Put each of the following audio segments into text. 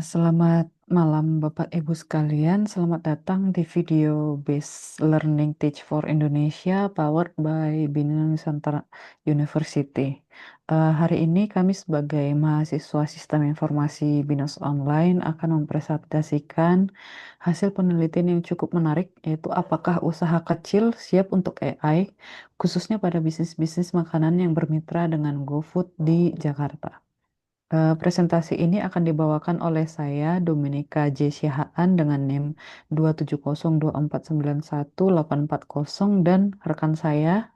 Selamat malam Bapak Ibu sekalian, selamat datang di video Based Learning Teach for Indonesia powered by Bina Nusantara University. Hari ini kami sebagai mahasiswa Sistem Informasi BINUS Online akan mempresentasikan hasil penelitian yang cukup menarik, yaitu apakah usaha kecil siap untuk AI, khususnya pada bisnis-bisnis makanan yang bermitra dengan GoFood di Jakarta. Presentasi ini akan dibawakan oleh saya, Dominika J. Sihaan dengan NIM 27024918840 dan rekan saya.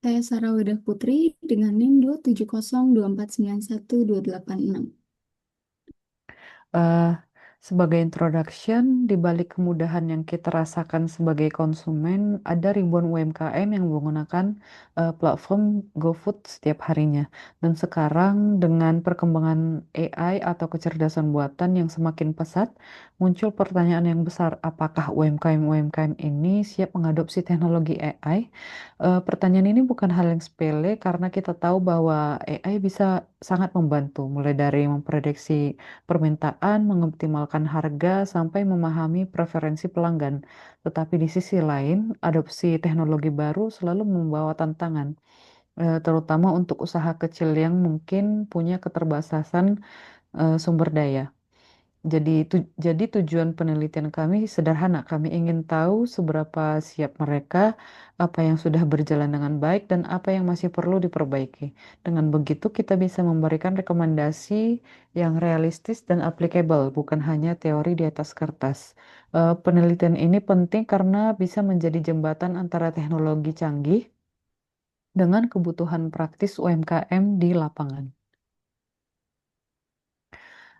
Saya Sarah Wedah Putri dengan NIM 27024912886. Eh, Sebagai introduction, di balik kemudahan yang kita rasakan sebagai konsumen, ada ribuan UMKM yang menggunakan platform GoFood setiap harinya. Dan sekarang dengan perkembangan AI atau kecerdasan buatan yang semakin pesat, muncul pertanyaan yang besar, apakah UMKM-UMKM ini siap mengadopsi teknologi AI? Pertanyaan ini bukan hal yang sepele karena kita tahu bahwa AI bisa sangat membantu, mulai dari memprediksi permintaan, mengoptimalkan harga, sampai memahami preferensi pelanggan. Tetapi di sisi lain, adopsi teknologi baru selalu membawa tantangan, terutama untuk usaha kecil yang mungkin punya keterbatasan sumber daya. Jadi tujuan penelitian kami sederhana. Kami ingin tahu seberapa siap mereka, apa yang sudah berjalan dengan baik, dan apa yang masih perlu diperbaiki. Dengan begitu, kita bisa memberikan rekomendasi yang realistis dan applicable, bukan hanya teori di atas kertas. Penelitian ini penting karena bisa menjadi jembatan antara teknologi canggih dengan kebutuhan praktis UMKM di lapangan.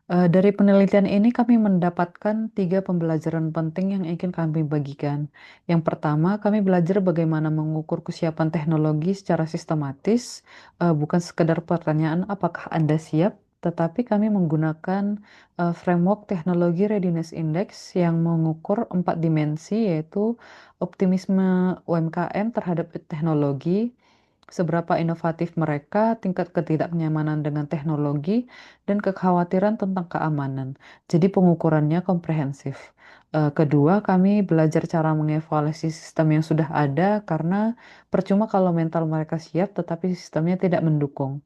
Dari penelitian ini kami mendapatkan tiga pembelajaran penting yang ingin kami bagikan. Yang pertama, kami belajar bagaimana mengukur kesiapan teknologi secara sistematis, bukan sekedar pertanyaan apakah Anda siap, tetapi kami menggunakan framework teknologi readiness index yang mengukur empat dimensi, yaitu optimisme UMKM terhadap teknologi, seberapa inovatif mereka, tingkat ketidaknyamanan dengan teknologi, dan kekhawatiran tentang keamanan. Jadi pengukurannya komprehensif. Kedua, kami belajar cara mengevaluasi sistem yang sudah ada karena percuma kalau mental mereka siap tetapi sistemnya tidak mendukung.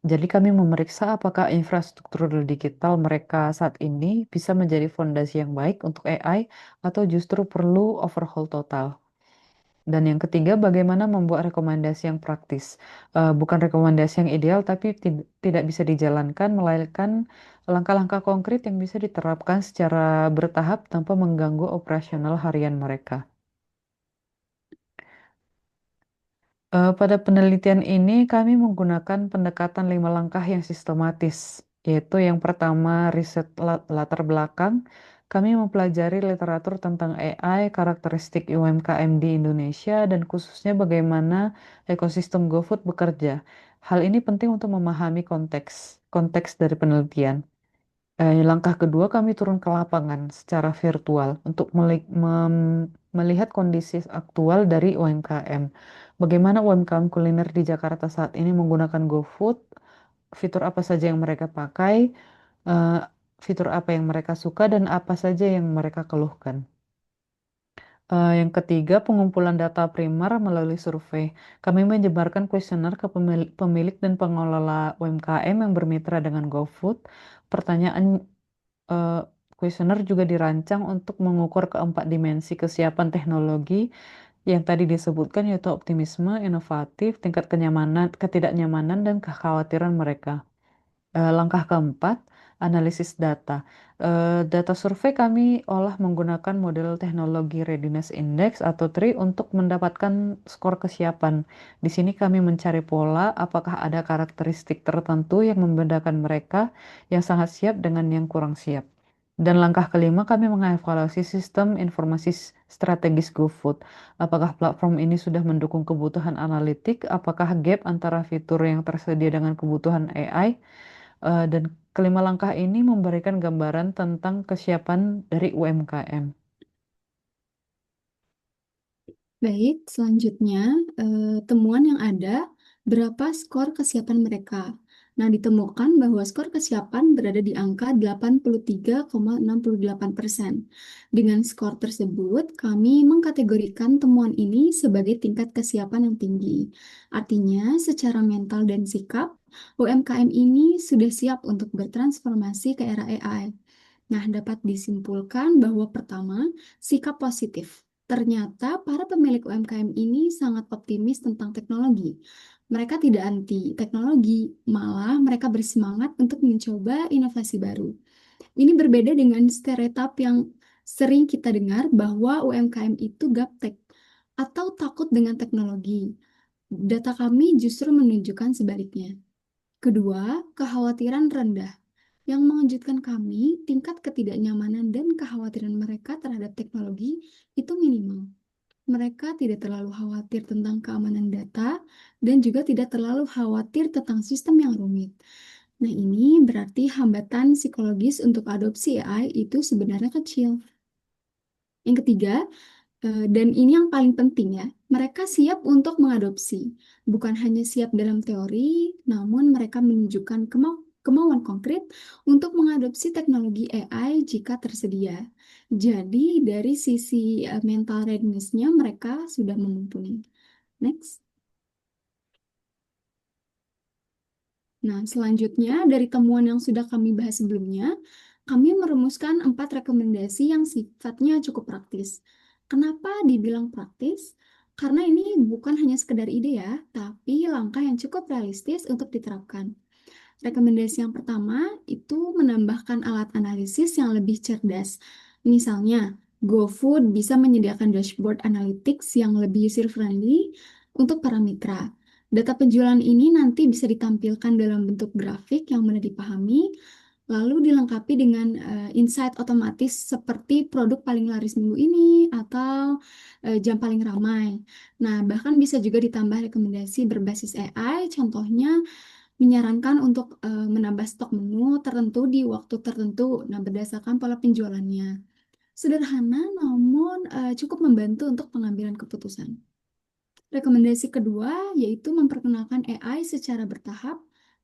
Jadi kami memeriksa apakah infrastruktur digital mereka saat ini bisa menjadi fondasi yang baik untuk AI atau justru perlu overhaul total. Dan yang ketiga, bagaimana membuat rekomendasi yang praktis. Bukan rekomendasi yang ideal, tapi tidak bisa dijalankan, melainkan langkah-langkah konkret yang bisa diterapkan secara bertahap tanpa mengganggu operasional harian mereka. Pada penelitian ini, kami menggunakan pendekatan 5 langkah yang sistematis, yaitu yang pertama, riset latar belakang. Kami mempelajari literatur tentang AI, karakteristik UMKM di Indonesia, dan khususnya bagaimana ekosistem GoFood bekerja. Hal ini penting untuk memahami konteks dari penelitian. Langkah kedua, kami turun ke lapangan secara virtual untuk melihat kondisi aktual dari UMKM. Bagaimana UMKM kuliner di Jakarta saat ini menggunakan GoFood, fitur apa saja yang mereka pakai, eh, fitur apa yang mereka suka, dan apa saja yang mereka keluhkan. Yang ketiga, pengumpulan data primer melalui survei. Kami menyebarkan kuesioner ke pemilik dan pengelola UMKM yang bermitra dengan GoFood. Pertanyaan eh, kuesioner juga dirancang untuk mengukur keempat dimensi kesiapan teknologi yang tadi disebutkan, yaitu optimisme, inovatif, tingkat kenyamanan, ketidaknyamanan, dan kekhawatiran mereka. Langkah keempat, analisis data. Data survei kami olah menggunakan model teknologi Readiness Index atau TRI untuk mendapatkan skor kesiapan. Di sini kami mencari pola apakah ada karakteristik tertentu yang membedakan mereka yang sangat siap dengan yang kurang siap. Dan langkah kelima, kami mengevaluasi sistem informasi strategis GoFood. Apakah platform ini sudah mendukung kebutuhan analitik? Apakah gap antara fitur yang tersedia dengan kebutuhan AI? Dan kelima langkah ini memberikan gambaran tentang kesiapan dari UMKM. Baik, selanjutnya temuan yang ada, berapa skor kesiapan mereka? Nah, ditemukan bahwa skor kesiapan berada di angka 83,68%. Dengan skor tersebut, kami mengkategorikan temuan ini sebagai tingkat kesiapan yang tinggi. Artinya, secara mental dan sikap, UMKM ini sudah siap untuk bertransformasi ke era AI. Nah, dapat disimpulkan bahwa pertama, sikap positif. Ternyata para pemilik UMKM ini sangat optimis tentang teknologi. Mereka tidak anti teknologi, malah mereka bersemangat untuk mencoba inovasi baru. Ini berbeda dengan stereotip yang sering kita dengar bahwa UMKM itu gaptek atau takut dengan teknologi. Data kami justru menunjukkan sebaliknya. Kedua, kekhawatiran rendah. Yang mengejutkan kami, tingkat ketidaknyamanan dan kekhawatiran mereka terhadap teknologi itu minimal. Mereka tidak terlalu khawatir tentang keamanan data dan juga tidak terlalu khawatir tentang sistem yang rumit. Nah, ini berarti hambatan psikologis untuk adopsi AI itu sebenarnya kecil. Yang ketiga, dan ini yang paling penting ya, mereka siap untuk mengadopsi. Bukan hanya siap dalam teori, namun mereka menunjukkan kemauan konkret untuk mengadopsi teknologi AI jika tersedia. Jadi dari sisi mental readiness-nya mereka sudah mumpuni. Next. Nah, selanjutnya dari temuan yang sudah kami bahas sebelumnya, kami merumuskan 4 rekomendasi yang sifatnya cukup praktis. Kenapa dibilang praktis? Karena ini bukan hanya sekedar ide ya, tapi langkah yang cukup realistis untuk diterapkan. Rekomendasi yang pertama itu menambahkan alat analisis yang lebih cerdas. Misalnya, GoFood bisa menyediakan dashboard analytics yang lebih user-friendly untuk para mitra. Data penjualan ini nanti bisa ditampilkan dalam bentuk grafik yang mudah dipahami, lalu dilengkapi dengan insight otomatis seperti produk paling laris minggu ini atau jam paling ramai. Nah, bahkan bisa juga ditambah rekomendasi berbasis AI, contohnya menyarankan untuk menambah stok menu tertentu di waktu tertentu, nah berdasarkan pola penjualannya. Sederhana, namun cukup membantu untuk pengambilan keputusan. Rekomendasi kedua yaitu memperkenalkan AI secara bertahap.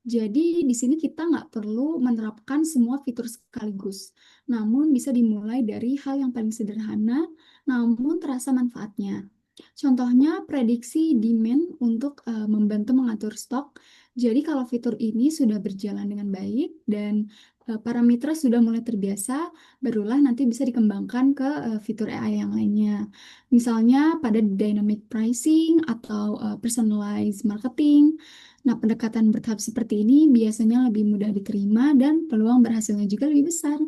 Jadi di sini kita nggak perlu menerapkan semua fitur sekaligus, namun bisa dimulai dari hal yang paling sederhana, namun terasa manfaatnya. Contohnya prediksi demand untuk membantu mengatur stok. Jadi kalau fitur ini sudah berjalan dengan baik dan para mitra sudah mulai terbiasa, barulah nanti bisa dikembangkan ke fitur AI yang lainnya. Misalnya pada dynamic pricing atau personalized marketing. Nah, pendekatan bertahap seperti ini biasanya lebih mudah diterima dan peluang berhasilnya juga lebih besar.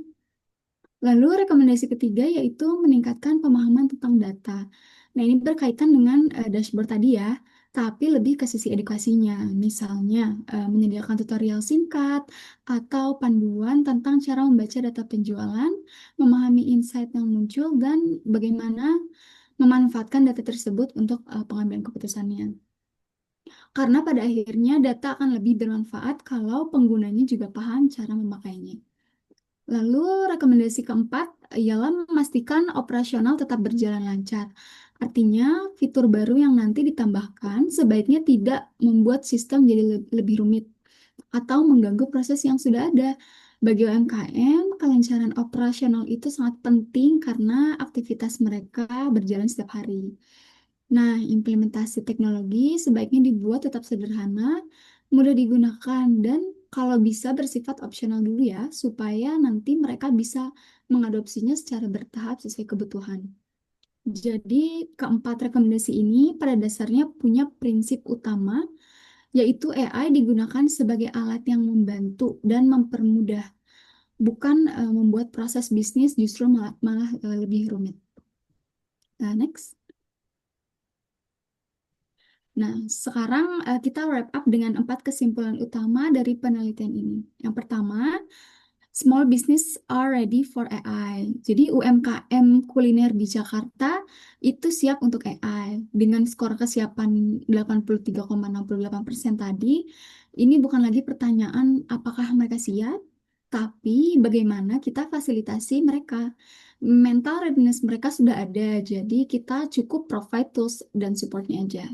Lalu rekomendasi ketiga yaitu meningkatkan pemahaman tentang data. Nah, ini berkaitan dengan dashboard tadi ya, tapi lebih ke sisi edukasinya. Misalnya, menyediakan tutorial singkat atau panduan tentang cara membaca data penjualan, memahami insight yang muncul, dan bagaimana memanfaatkan data tersebut untuk pengambilan keputusannya. Karena pada akhirnya data akan lebih bermanfaat kalau penggunanya juga paham cara memakainya. Lalu rekomendasi keempat ialah memastikan operasional tetap berjalan lancar. Artinya fitur baru yang nanti ditambahkan sebaiknya tidak membuat sistem jadi lebih rumit atau mengganggu proses yang sudah ada. Bagi UMKM, kelancaran operasional itu sangat penting karena aktivitas mereka berjalan setiap hari. Nah, implementasi teknologi sebaiknya dibuat tetap sederhana, mudah digunakan, dan kalau bisa bersifat opsional dulu ya, supaya nanti mereka bisa mengadopsinya secara bertahap sesuai kebutuhan. Jadi, keempat rekomendasi ini pada dasarnya punya prinsip utama, yaitu AI digunakan sebagai alat yang membantu dan mempermudah, bukan membuat proses bisnis justru malah lebih rumit. Next. Nah, sekarang kita wrap up dengan 4 kesimpulan utama dari penelitian ini. Yang pertama, small business are ready for AI. Jadi UMKM kuliner di Jakarta itu siap untuk AI. Dengan skor kesiapan 83,68% tadi, ini bukan lagi pertanyaan apakah mereka siap, tapi bagaimana kita fasilitasi mereka. Mental readiness mereka sudah ada, jadi kita cukup provide tools dan supportnya aja.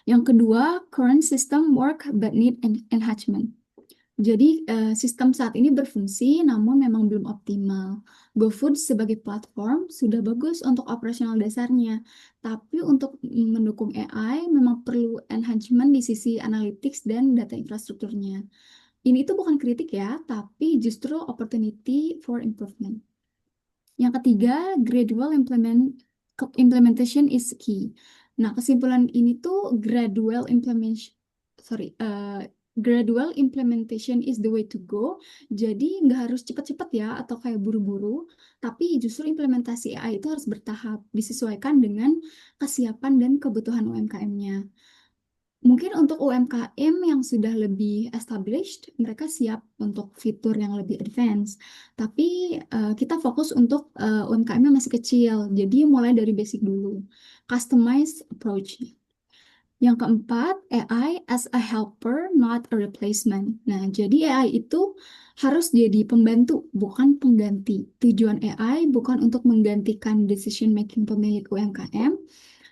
Yang kedua, current system work but need enhancement. Jadi, sistem saat ini berfungsi namun memang belum optimal. GoFood sebagai platform sudah bagus untuk operasional dasarnya, tapi untuk mendukung AI memang perlu enhancement di sisi analytics dan data infrastrukturnya. Ini itu bukan kritik ya, tapi justru opportunity for improvement. Yang ketiga, implementation is key. Nah, kesimpulan ini tuh gradual implementation is the way to go. Jadi nggak harus cepat-cepat ya atau kayak buru-buru, tapi justru implementasi AI itu harus bertahap, disesuaikan dengan kesiapan dan kebutuhan UMKM-nya. Mungkin untuk UMKM yang sudah lebih established, mereka siap untuk fitur yang lebih advance. Tapi kita fokus untuk UMKM yang masih kecil, jadi mulai dari basic dulu. Customized approach. Yang keempat, AI as a helper, not a replacement. Nah, jadi AI itu harus jadi pembantu, bukan pengganti. Tujuan AI bukan untuk menggantikan decision making pemilik UMKM,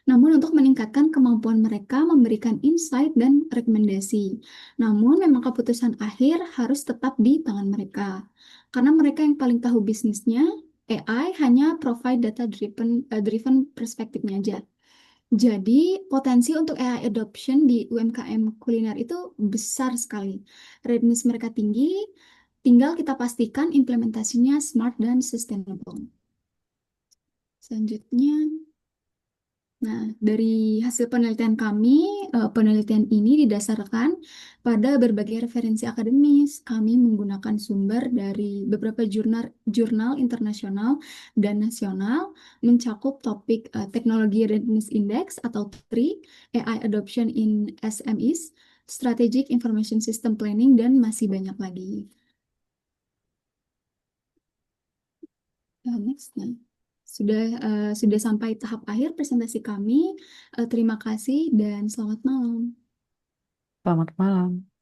namun untuk meningkatkan kemampuan mereka memberikan insight dan rekomendasi. Namun memang keputusan akhir harus tetap di tangan mereka. Karena mereka yang paling tahu bisnisnya, AI hanya provide driven perspektifnya aja. Jadi potensi untuk AI adoption di UMKM kuliner itu besar sekali. Readiness mereka tinggi, tinggal kita pastikan implementasinya smart dan sustainable. Selanjutnya, nah, dari hasil penelitian kami, penelitian ini didasarkan pada berbagai referensi akademis. Kami menggunakan sumber dari beberapa jurnal internasional dan nasional, mencakup topik Teknologi Readiness Index atau TRI, AI Adoption in SMEs, Strategic Information System Planning, dan masih banyak lagi. Next, nah. Sudah sampai tahap akhir presentasi kami. Terima kasih dan selamat malam. Selamat malam.